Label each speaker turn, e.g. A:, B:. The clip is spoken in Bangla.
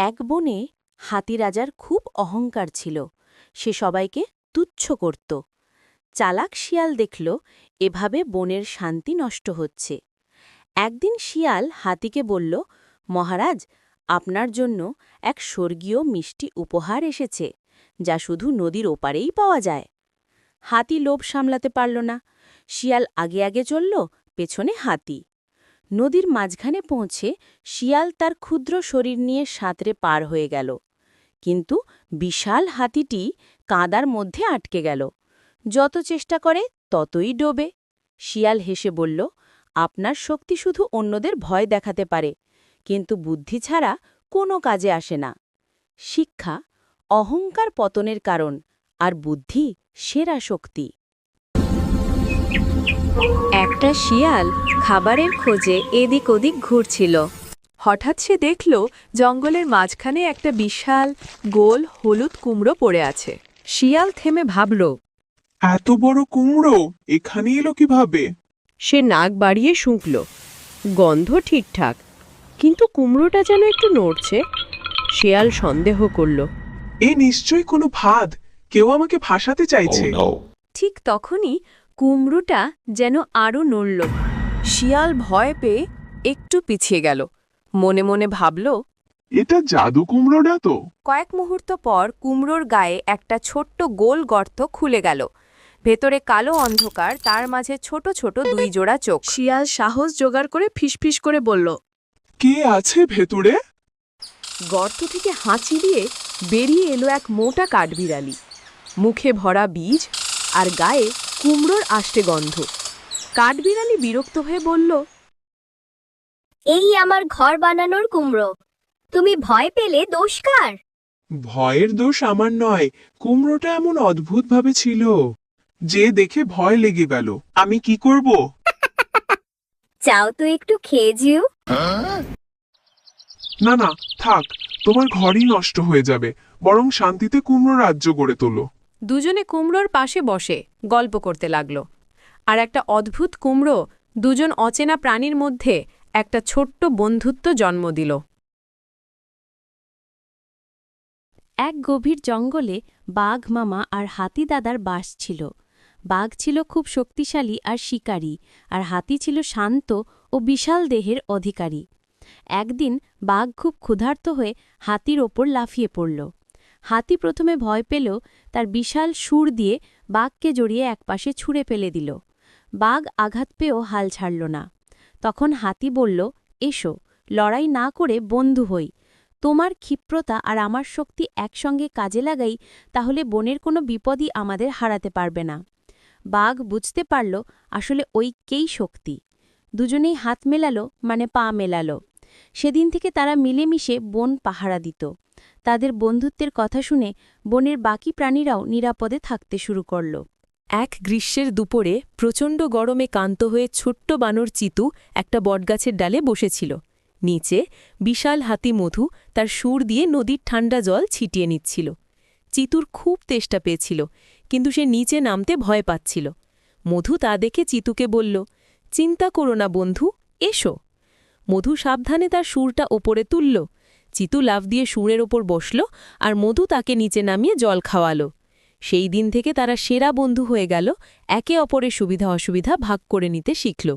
A: এক বনে হাতি রাজার খুব অহংকার ছিল। সে সবাইকে তুচ্ছ করত। চালাক শিয়াল দেখল এভাবে বনের শান্তি নষ্ট হচ্ছে। একদিন শিয়াল হাতিকে বলল, মহারাজ, আপনার জন্য এক স্বর্গীয় মিষ্টি উপহার এসেছে, যা শুধু নদীর ওপারেই পাওয়া যায়। হাতি লোভ সামলাতে পারল না। শিয়াল আগে আগে চলল, পেছনে হাতি। নদীর মাঝখানে পৌঁছে শিয়াল তার ক্ষুদ্র শরীর নিয়ে সাঁতরে পার হয়ে গেল। কিন্তু বিশাল হাতিটি কাঁদার মধ্যে আটকে গেল। যত চেষ্টা করে ততই ডোবে। শিয়াল হেসে বলল, আপনার শক্তি শুধু অন্যদের ভয় দেখাতে পারে, কিন্তু বুদ্ধি ছাড়া কোনো কাজে আসে না। শিক্ষা: অহংকার পতনের কারণ, আর বুদ্ধি সেরা শক্তি।
B: একটা শিয়াল খাবারের খোঁজে এদিক ওদিক ঘুরছিল।
C: হঠাৎ সে দেখল জঙ্গলের মাঝখানে একটা বিশাল গোল হলুদ কুমড়ো পড়ে আছে।
B: শিয়াল থেমে ভাবল।
D: এত বড় কুমড়ো এখানে এলো কিভাবে?
B: সে নাক বাড়িয়ে শুঁকল। গন্ধ ঠিকঠাক, কিন্তু কুমড়োটা যেন একটু নড়ছে। শিয়াল সন্দেহ করল।
D: এ নিশ্চয়ই কোনো ফাঁদ, কেউ আমাকে ফাঁসাতে চাইছে।
B: ঠিক তখনই কুমড়োটা যেন আরও নড়ল।
C: শিয়াল ভয় পেয়ে একটু পিছিয়ে গেল। মনে মনে ভাবল,
D: এটা জাদু কুমড়ো না তো?
C: কয়েক মুহূর্ত পর কুমড়োর গায়ে একটা ছোট্ট গোল গর্ত খুলে গেল। ভেতরে কালো অন্ধকার, তার মাঝে ছোট ছোট দুই জোড়া চোখ।
B: শিয়াল সাহস জোগাড় করে ফিসফিস করে বলল।
D: কে আছে ভেতরে?
C: গর্ত থেকে হাঁচি দিয়ে বেরিয়ে এলো এক মোটা কাঠবিড়ালি। মুখে ভরা বীজ আর গায়ে কুমড়োর আষ্টে গন্ধ। কাঠবিড়ালি বিরক্ত হয়ে বলল,
E: এই আমার ঘর বানানোর কুমড়ো, তুমি ভয় পেলে দোষ কার?
D: ভয়ের দোষ আমার নয়, কুমড়োটা এমন অদ্ভুতভাবে ছিল যে দেখে ভয় লেগে গেল। আমি কি করব?
E: চাও তো একটু খেয়ে যেও।
D: না না, থাক, তোমার ঘরই নষ্ট হয়ে যাবে। বরং শান্তিতে কুমড়ো রাজ্য গড়ে তোলো।
C: দুজনে কুমড়োর পাশে বসে গল্প করতে লাগল। আর একটা অদ্ভুত কুমড়ো দুজন অচেনা প্রাণীর মধ্যে একটা ছোট্ট বন্ধুত্ব জন্ম দিল।
A: এক গভীর জঙ্গলে বাঘ মামা আর হাতি দাদার বাস ছিল। বাঘ ছিল খুব শক্তিশালী আর শিকারী, আর হাতি ছিল শান্ত ও বিশাল দেহের অধিকারী। একদিন বাঘ খুব ক্ষুধার্ত হয়ে হাতির ওপর লাফিয়ে পড়ল। হাতি প্রথমে ভয় পেলেও তার বিশাল সুর দিয়ে বাঘকে জড়িয়ে একপাশে ছুঁড়ে ফেলে দিল। বাঘ আঘাত পেয়েও হাল ছাড়ল না। তখন হাতি বলল, এসো, লড়াই না করে বন্ধু হই। তোমার ক্ষিপ্রতা আর আমার শক্তি একসঙ্গে কাজে লাগাই, তাহলে বনের কোনো বিপদই আমাদের হারাতে পারবে না। বাঘ বুঝতে পারল আসলে ঐক্যেই শক্তি। দুজনেই হাত মেলালো, মানে পা মেলালো। সেদিন থেকে তারা মিলেমিশে বন পাহারা দিত। তাদের বন্ধুত্বের কথা শুনে বনের বাকি প্রাণীরাও নিরাপদে থাকতে শুরু করল।
C: এক গ্রীষ্মের দুপুরে প্রচণ্ড গরমে ক্লান্ত হয়ে ছোট্ট বানর চিতু একটা বটগাছের ডালে বসেছিল। নিচে বিশাল হাতি মধু তার সুর দিয়ে নদীর ঠান্ডা জল ছিটিয়ে নিচ্ছিল। চিতুর খুব তেষ্টা পেয়েছিল, কিন্তু সে নিচে নামতে ভয় পাচ্ছিল। মধু তা দেখে চিতুকে বলল, চিন্তা করো না বন্ধু, এসো। মধু সাবধানে তার সুরটা ওপরে তুলল। চিতু লাফ দিয়ে সুরের ওপর বসল, আর মধু তাকে নিচে নামিয়ে জল খাওয়ালো। সেই দিন থেকে তারা সেরা বন্ধু হয়ে গেল, একে অপরের সুবিধা অসুবিধা ভাগ করে নিতে শিখল।